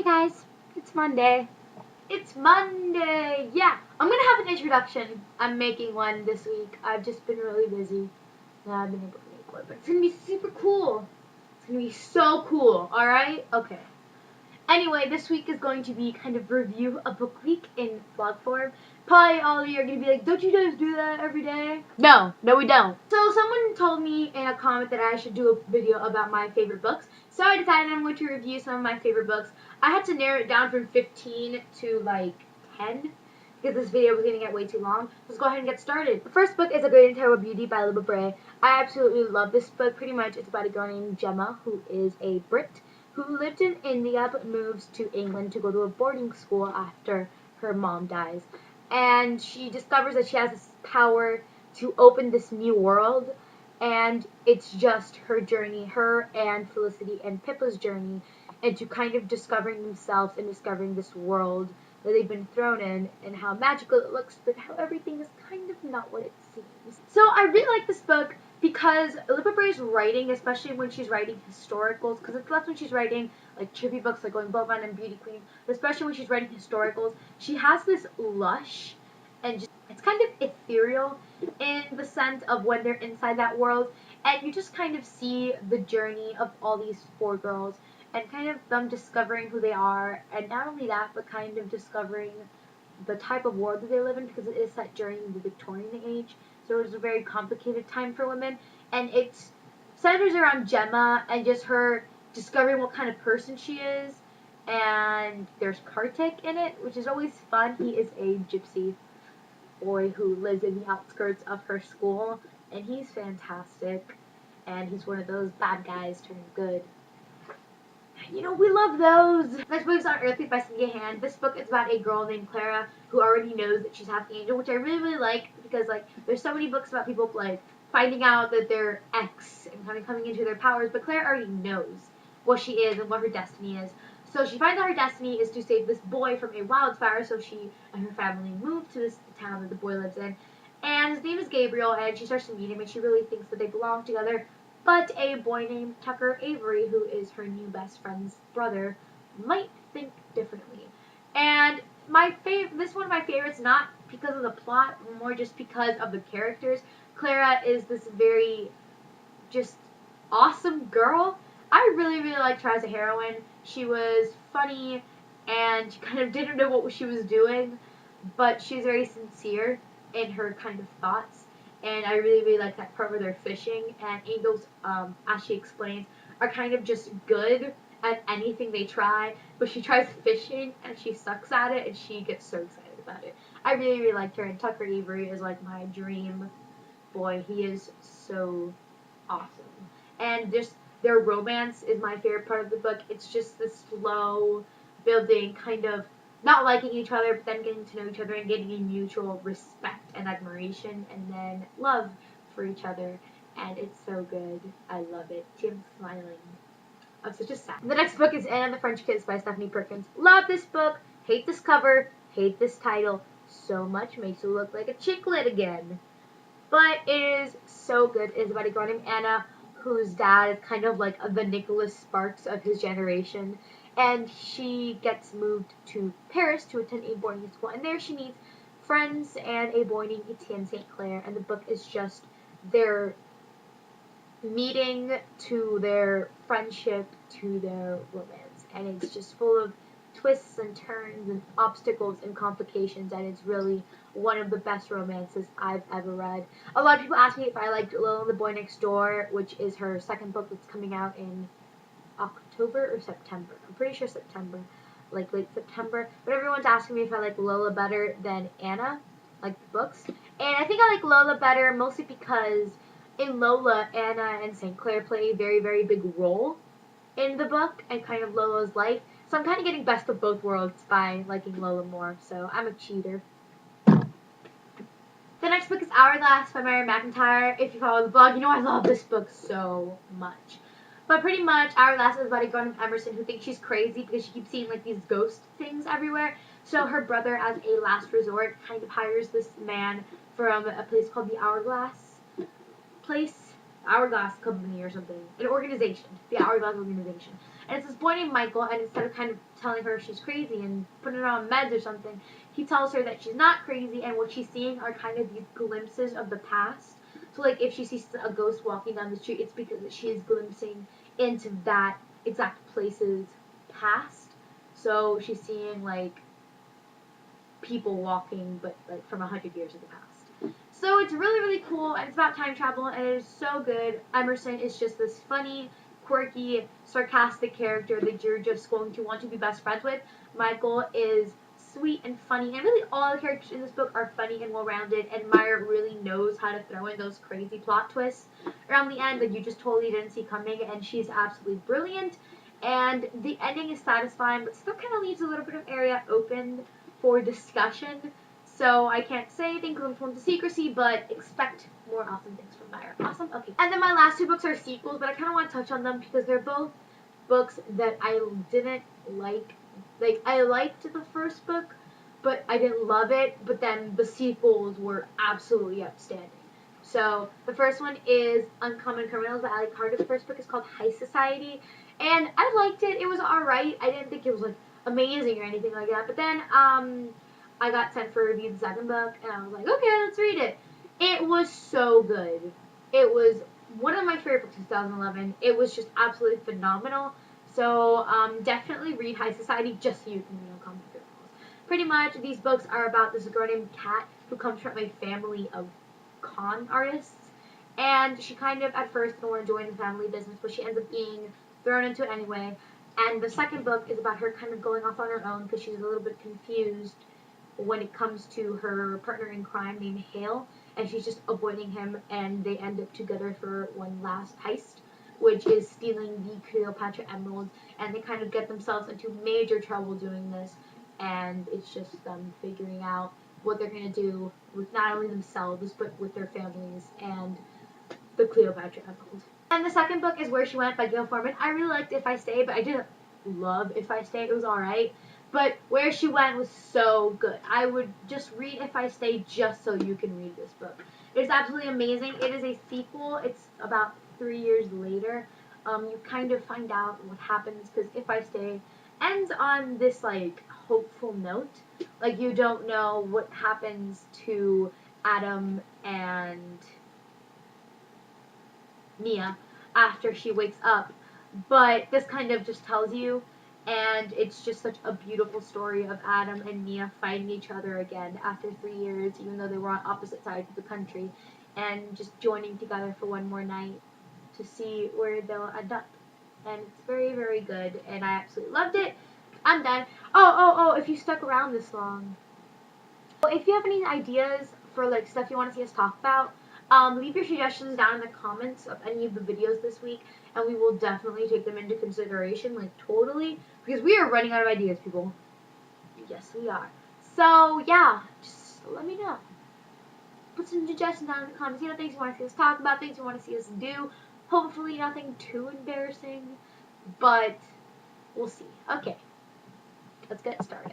Hey guys, it's Monday. It's Monday! Yeah, I'm gonna have an introduction. I'm making one this week. I've just been really busy. And I've been able to make one, but it's gonna be super cool. It's gonna be so cool, alright? Okay. Anyway, this week is going to be kind of review a book week in vlog form. Probably all of you are going to be like, don't you guys do that every day? No, we don't. So someone told me in a comment that I should do a video about my favorite books. So I decided I'm going to review some of my favorite books. I had to narrow it down from 15 to like 10 because this video was going to get way too long. Let's go ahead and get started. The first book is A Great and Terrible Beauty by Libba Bray. I absolutely love this book. Pretty much it's about a girl named Gemma who is a Brit who lived in India but moves to England to go to a boarding school after her mom dies. And she discovers that she has this power to open this new world, and it's just her journey, her and Felicity and Pippa's journey, into kind of discovering themselves and discovering this world that they've been thrown in, and how magical it looks, but how everything is kind of not what it seems. So I really like this book because Libba Bray's writing, especially when she's writing historicals, because it's less when she's writing like trippy books like Going Bovine and Beauty Queen, but especially when she's writing historicals, she has this lush and just, it's kind of ethereal in the sense of when they're inside that world, and you just kind of see the journey of all these four girls and kind of them discovering who they are, and not only that, but kind of discovering the type of world that they live in, because it is set during the Victorian age, so it was a very complicated time for women, and it centers around Gemma and just her discovering what kind of person she is, and there's Kartik in it, which is always fun. He is a gypsy boy who lives in the outskirts of her school, and he's fantastic, and he's one of those bad guys turning good. You know, we love those. Next book is On Earthly by Cynthia Hand. This book is about a girl named Clara who already knows that she's half angel, which I really like because, like, there's so many books about people, like, finding out that they're X and kind of coming into their powers, but Clara already knows what she is and what her destiny is. So she finds out her destiny is to save this boy from a wildfire, so she and her family move to this town that the boy lives in. And his name is Gabriel, and she starts to meet him, and she really thinks that they belong together. But a boy named Tucker Avery, who is her new best friend's brother, might think differently. And this is one of my favorites, not because of the plot, more just because of the characters. Clara is this very just awesome girl. I really, really liked her as a heroine. She was funny, and she kind of didn't know what she was doing, but she's very sincere in her kind of thoughts. And I really, really like that part where they're fishing, and angels, as she explains, are kind of just good at anything they try, but she tries fishing, and she sucks at it, and she gets so excited about it. I really, really liked her, and Tucker Avery is like my dream boy. He is so awesome. And just their romance is my favorite part of the book. It's just this slow building, kind of not liking each other, but then getting to know each other and getting a mutual respect and admiration, and then love for each other. And it's so good. I love it. Tim's smiling. I'm such a sad. The next book is Anne and the French Kiss by Stephanie Perkins. Love this book. Hate this cover. Hate this title. So much makes it look like a chicklet again. But it is so good. It's about a girl named Anna whose dad is kind of like the Nicholas Sparks of his generation. And she gets moved to Paris to attend a boarding school. And there she meets friends and a boy named Etienne St. Clair. And the book is just their meeting to their friendship to their romance. And it's just full of twists and turns and obstacles and complications, and it's really one of the best romances I've ever read. A lot of people ask me if I liked Lil and the Boy Next Door, which is her second book that's coming out in October or September. I'm pretty sure September, like late September. But everyone's asking me if I like Lola better than Anna, like the books. And I think I like Lola better mostly because in Lola, Anna and St. Clair play a very, very big role in the book and kind of Lola's life. So I'm kind of getting best of both worlds by liking Lola more. So I'm a cheater. The next book is Hourglass by Mary McIntyre. If you follow the blog, you know I love this book so much. But pretty much, Hourglass is about a girl named Emerson who thinks she's crazy because she keeps seeing like these ghost things everywhere. So her brother, as a last resort, kind of hires this man from a place called the Hourglass Company or something, an organization, the Hourglass organization. And it's this boy named Michael, and instead of kind of telling her she's crazy and putting her on meds or something, he tells her that she's not crazy, and what she's seeing are kind of these glimpses of the past. So, like, if she sees a ghost walking down the street, it's because she is glimpsing into that exact place's past. So she's seeing, like, people walking, but, like, from 100 years in the past. So it's really, really cool, and it's about time travel, and it is so good. Emerson is just this funny, quirky, sarcastic character that you're just going to want to be best friends with. Michael is sweet and funny, and really all the characters in this book are funny and well-rounded, and Meyer really knows how to throw in those crazy plot twists around the end that you just totally didn't see coming, and she's absolutely brilliant. And the ending is satisfying, but still kind of leaves a little bit of area open for discussion. So I can't say anything because I'm sworn to secrecy, but expect more awesome things from Meyer. Awesome? Okay. And then my last two books are sequels, but I kind of want to touch on them because they're both books that I didn't like. Like, I liked the first book, but I didn't love it, but then the sequels were absolutely outstanding. So the first one is Uncommon Criminals by Ali Carter. The first book is called High Society, and I liked it. It was alright. I didn't think it was, like, amazing or anything like that, but then, I got sent for a review the second book, and I was like, okay, let's read it. It was so good. It was one of my favorite books of 2011. It was just absolutely phenomenal. So definitely read High Society just so you can read Uncommon Criminals. Pretty much, these books are about this girl named Kat who comes from a family of con artists, and she kind of at first didn't want to join the family business, but she ends up being thrown into it anyway. And the second book is about her kind of going off on her own because she's a little bit confused when it comes to her partner in crime named Hale, and she's just avoiding him, and they end up together for one last heist, which is stealing the Cleopatra emerald, and they kind of get themselves into major trouble doing this, and it's just them figuring out what they're going to do with not only themselves, but with their families and the Cleopatra emerald. And the second book is Where She Went by Gail Forman. I really liked If I Stay, but I didn't love If I Stay. It was alright. But Where She Went was so good. I would just read If I Stay just so you can read this book. It's absolutely amazing. It is a sequel. It's about 3 years later. You kind of find out what happens because If I Stay ends on this, like, hopeful note. Like, you don't know what happens to Adam and Mia after she wakes up, but this kind of just tells you, and it's just such a beautiful story of Adam and Mia fighting each other again after 3 years, even though they were on opposite sides of the country, and just joining together for one more night to see where they'll end up. And it's very, very good, and I absolutely loved it. I'm done. Oh, if you stuck around this long. Well, if you have any ideas for, like, stuff you want to see us talk about, leave your suggestions down in the comments of any of the videos this week, and we will definitely take them into consideration, like, totally, because we are running out of ideas, people. Yes, we are. So, yeah, just let me know. Put some suggestions down in the comments. You know, things you want to see us talk about, things you want to see us do. Hopefully nothing too embarrassing, but we'll see. Okay, let's get started.